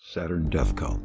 Saturn Death Cult.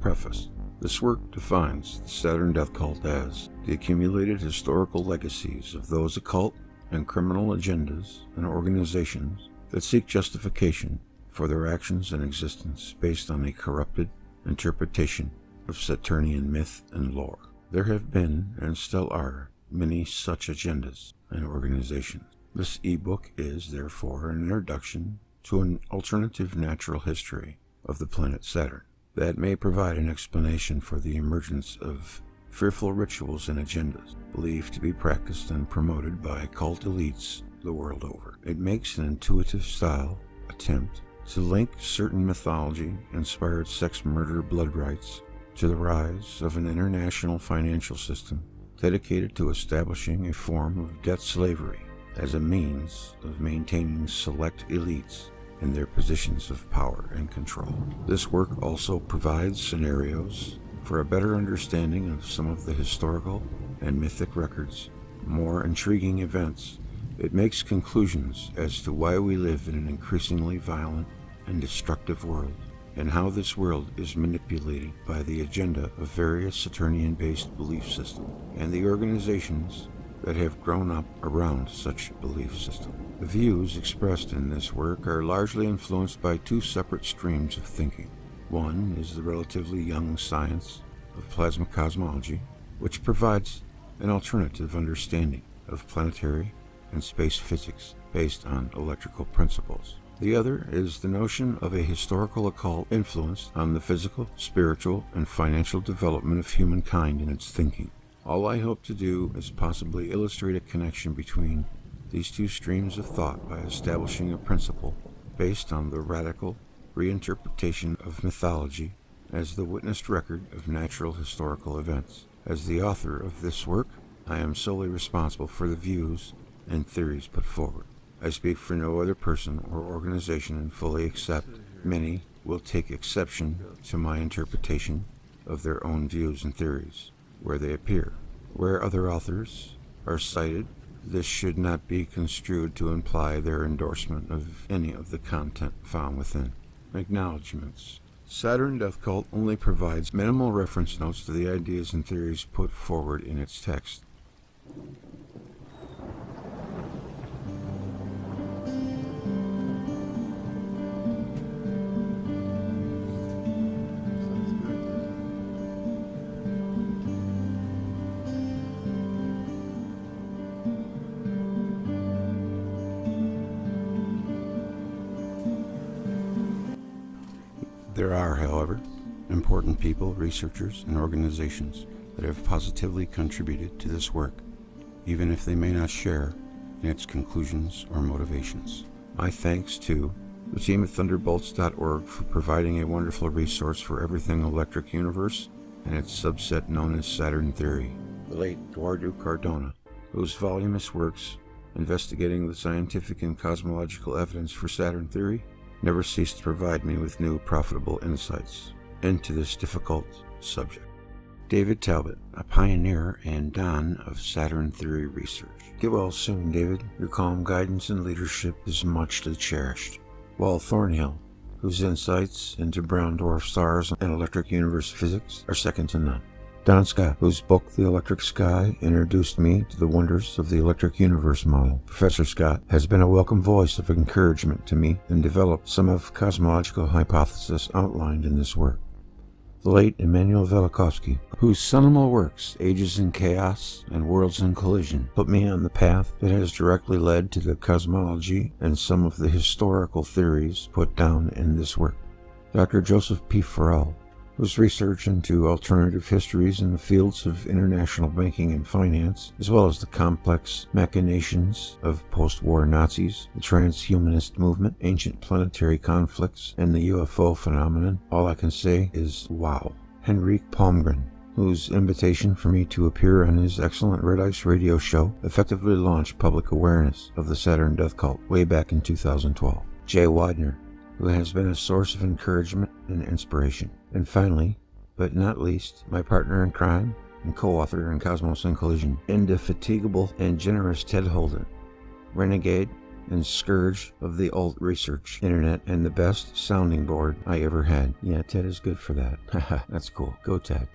Preface. This work defines the Saturn Death Cult as the accumulated historical legacies of those occult and criminal agendas and organizations that seek justification for their actions and existence based on a corrupted interpretation of Saturnian myth and lore. There have been, and still are, many such agendas and organizations. This ebook is, therefore, an introduction to an alternative natural history of the planet Saturn that may provide an explanation for the emergence of fearful rituals and agendas believed to be practiced and promoted by cult elites the world over. It makes an intuitive style attempt to link certain mythology-inspired sex murder blood rites to the rise of an international financial system dedicated to establishing a form of debt slavery as a means of maintaining select elites in their positions of power and control. This work also provides scenarios for a better understanding of some of the historical and mythic records, more intriguing events. It makes conclusions as to why we live in an increasingly violent and destructive world, and how this world is manipulated by the agenda of various Saturnian-based belief systems and the organizations that have grown up around such belief systems. The views expressed in this work are largely influenced by two separate streams of thinking. One is the relatively young science of plasma cosmology, which provides an alternative understanding of planetary and space physics based on electrical principles. The other is the notion of a historical occult influence on the physical, spiritual, and financial development of humankind in its thinking. All I hope to do is possibly illustrate a connection between these two streams of thought by establishing a principle based on the radical reinterpretation of mythology as the witnessed record of natural historical events. As the author of this work, I am solely responsible for the views and theories put forward. I speak for no other person or organization and fully accept many will take exception to my interpretation of their own views and theories where they appear. Where other authors are cited, this should not be construed to imply their endorsement of any of the content found within. Acknowledgments. Saturn Death Cult only provides minimal reference notes to the ideas and theories put forward in its text. There are, however, important people, researchers, and organizations that have positively contributed to this work, even if they may not share in its conclusions or motivations. My thanks to the team at Thunderbolts.org for providing a wonderful resource for everything electric universe and its subset known as Saturn theory. The late Eduardo Cardona, whose voluminous works investigating the scientific and cosmological evidence for Saturn theory never ceased to provide me with new profitable insights into this difficult subject. David Talbot, a pioneer and don of Saturn theory research. Get well soon, David. Your calm guidance and leadership is much to be cherished. Walt Thornhill, whose insights into brown dwarf stars and electric universe physics are second to none. Don Scott, whose book The Electric Sky introduced me to the wonders of the electric universe model. Professor Scott has been a welcome voice of encouragement to me and developed some of the cosmological hypotheses outlined in this work. The late Immanuel Velikovsky, whose seminal works Ages in Chaos and Worlds in Collision put me on the path that has directly led to the cosmology and some of the historical theories put down in this work. Dr. Joseph P. Farrell, whose research into alternative histories in the fields of international banking and finance, as well as the complex machinations of post-war Nazis, the transhumanist movement, ancient planetary conflicts, and the UFO phenomenon, all I can say is wow. Henrik Palmgren, whose invitation for me to appear on his excellent Red Ice radio show effectively launched public awareness of the Saturn Death Cult way back in 2012. Jay Widener, who has been a source of encouragement and inspiration. And finally, but not least, my partner in crime and co-author in Cosmos in Collision, indefatigable and generous Ted Holden, renegade and scourge of the alt research internet and the best sounding board I ever had. Yeah, Ted is good for that. Haha, that's cool. Go Ted.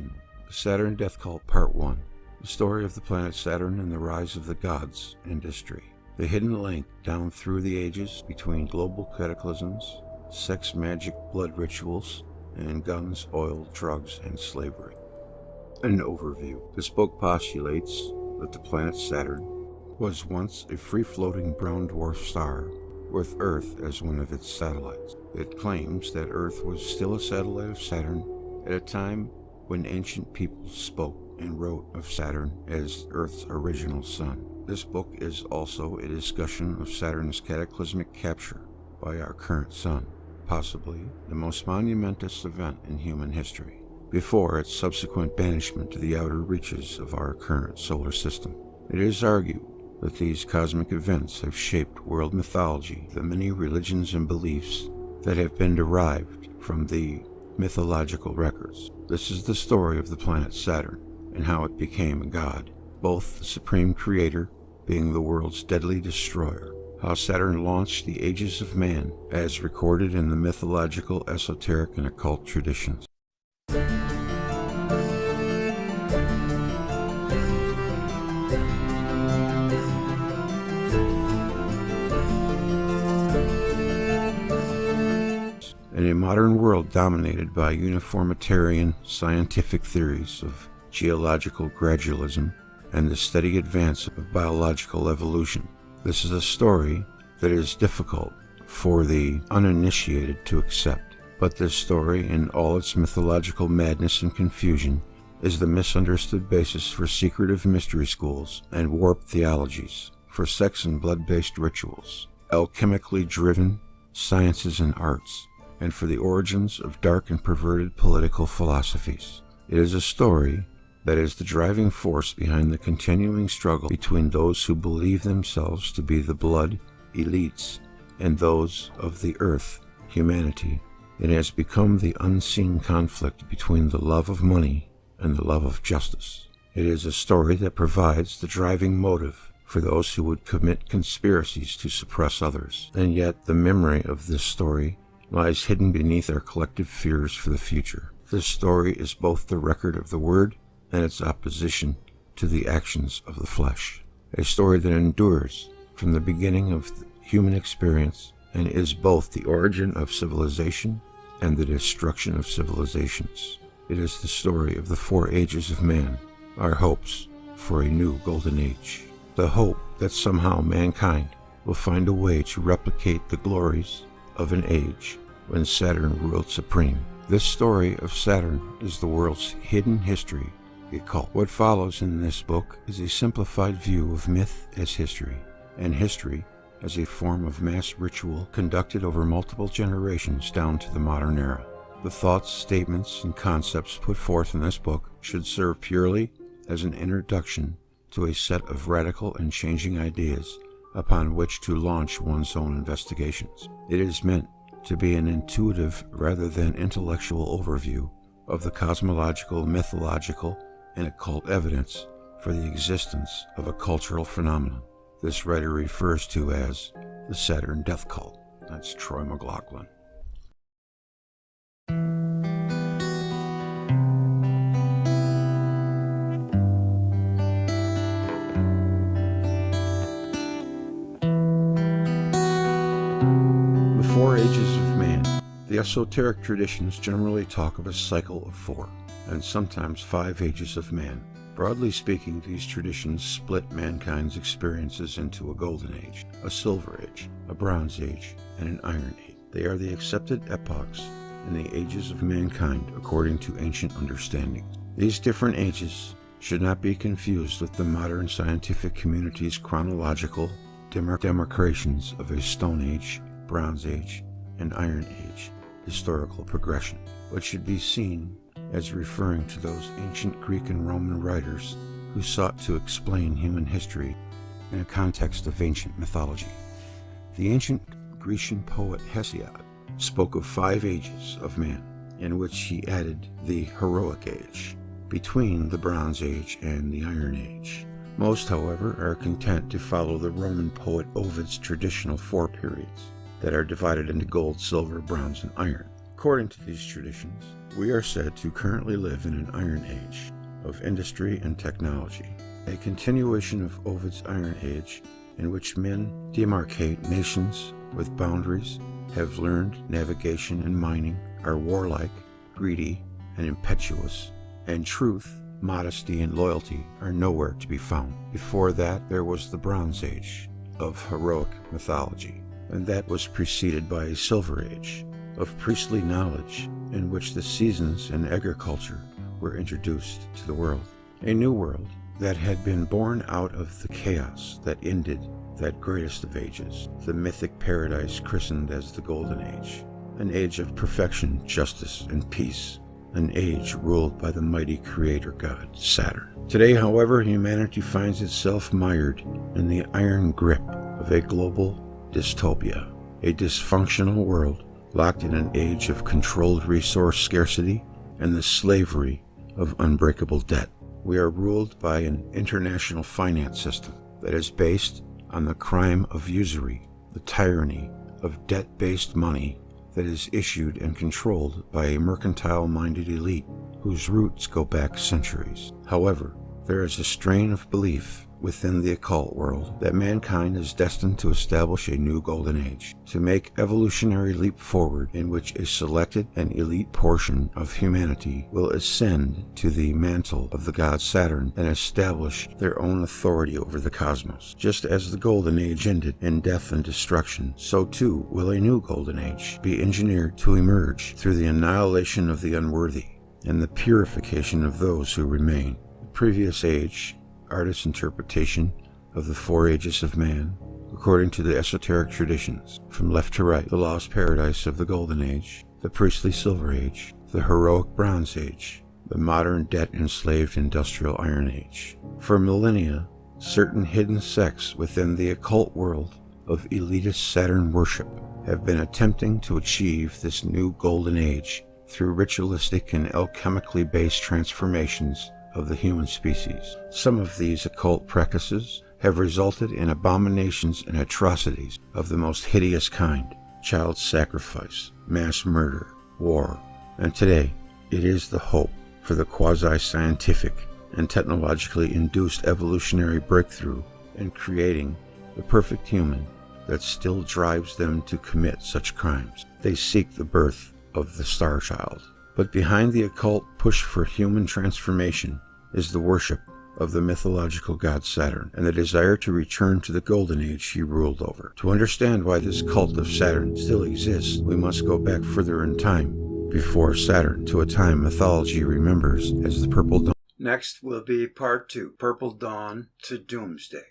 The Saturn Death Cult Part 1. The story of the planet Saturn and the rise of the gods and history. The hidden link down through the ages between global cataclysms, sex, magic, blood rituals, and guns, oil, drugs, and slavery. An overview. This book postulates that the planet Saturn was once a free-floating brown dwarf star with Earth as one of its satellites. It claims that Earth was still a satellite of Saturn at a time when ancient peoples spoke and wrote of Saturn as Earth's original sun. This book is also a discussion of Saturn's cataclysmic capture by our current sun, possibly the most monumentous event in human history, before its subsequent banishment to the outer reaches of our current solar system. It is argued that these cosmic events have shaped world mythology, the many religions and beliefs that have been derived from the mythological records. This is the story of the planet Saturn and how it became a god, both the supreme creator being the world's deadly destroyer, how Saturn launched the ages of man as recorded in the mythological, esoteric, and occult traditions. In a modern world dominated by uniformitarian scientific theories of geological gradualism and the steady advance of biological evolution, this is a story that is difficult for the uninitiated to accept. But this story, in all its mythological madness and confusion, is the misunderstood basis for secretive mystery schools and warped theologies, for sex and blood-based rituals, alchemically driven sciences and arts, and for the origins of dark and perverted political philosophies. It is a story that is the driving force behind the continuing struggle between those who believe themselves to be the blood elites and those of the earth, humanity. It has become the unseen conflict between the love of money and the love of justice. It is a story that provides the driving motive for those who would commit conspiracies to suppress others, and yet the memory of this story lies hidden beneath our collective fears for the future. This story is both the record of the word and its opposition to the actions of the flesh. A story that endures from the beginning of human experience and is both the origin of civilization and the destruction of civilizations. It is the story of the 4 ages of man, our hopes for a new golden age. The hope that somehow mankind will find a way to replicate the glories of an age when Saturn ruled supreme. This story of Saturn is the world's hidden history, a cult. What follows in this book is a simplified view of myth as history, and history as a form of mass ritual conducted over multiple generations down to the modern era. The thoughts, statements, and concepts put forth in this book should serve purely as an introduction to a set of radical and changing ideas upon which to launch one's own investigations. It is meant to be an intuitive rather than intellectual overview of the cosmological, mythological, and occult evidence for the existence of a cultural phenomenon this writer refers to as the Saturn Death Cult. That's Troy McLaughlin. The 4 ages of man. The esoteric traditions generally talk of a cycle of 4, and sometimes 5 ages of man. Broadly speaking, these traditions split mankind's experiences into a golden age, a silver age, a bronze age, and an iron age. They are the accepted epochs in the ages of mankind according to ancient understanding. These different ages should not be confused with the modern scientific community's chronological demarcations of a Stone Age, Bronze Age, and Iron Age historical progression, but should be seen as referring to those ancient Greek and Roman writers who sought to explain human history in a context of ancient mythology. The ancient Grecian poet Hesiod spoke of 5 ages of man, in which he added the heroic age, between the Bronze Age and the Iron Age. Most, however, are content to follow the Roman poet Ovid's traditional 4 periods that are divided into gold, silver, bronze, and iron. According to these traditions, we are said to currently live in an Iron Age of industry and technology, a continuation of Ovid's Iron Age in which men demarcate nations with boundaries, have learned navigation and mining, are warlike, greedy, and impetuous, and truth, modesty, and loyalty are nowhere to be found. Before that, there was the Bronze Age of heroic mythology, and that was preceded by a Silver Age of priestly knowledge in which the seasons and agriculture were introduced to the world. A new world that had been born out of the chaos that ended that greatest of ages, the mythic paradise christened as the Golden Age, an age of perfection, justice, and peace, an age ruled by the mighty creator god, Saturn. Today, however, humanity finds itself mired in the iron grip of a global dystopia, a dysfunctional world locked in an age of controlled resource scarcity and the slavery of unbreakable debt. We are ruled by an international finance system that is based on the crime of usury, the tyranny of debt-based money that is issued and controlled by a mercantile-minded elite whose roots go back centuries. However, there is a strain of belief within the occult world that mankind is destined to establish a new golden age, to make evolutionary leap forward in which a selected and elite portion of humanity will ascend to the mantle of the god Saturn and establish their own authority over the cosmos. Just as the golden age ended in death and destruction, so too will a new golden age be engineered to emerge through the annihilation of the unworthy and the purification of those who remain. The previous age, artist's interpretation of the 4 ages of man, according to the esoteric traditions, from left to right, the lost paradise of the Golden Age, the priestly Silver Age, the heroic Bronze Age, the modern debt-enslaved industrial Iron Age. For millennia, certain hidden sects within the occult world of elitist Saturn worship have been attempting to achieve this new Golden Age through ritualistic and alchemically based transformations of the human species. Some of these occult practices have resulted in abominations and atrocities of the most hideous kind: child sacrifice, mass murder, war, and today it is the hope for the quasi-scientific and technologically induced evolutionary breakthrough in creating the perfect human that still drives them to commit such crimes. They seek the birth of the Star Child. But behind the occult push for human transformation is the worship of the mythological god Saturn and the desire to return to the Golden Age he ruled over. To understand why this cult of Saturn still exists, we must go back further in time, before Saturn, to a time mythology remembers as the Purple Dawn. Next will be Part 2, Purple Dawn to Doomsday.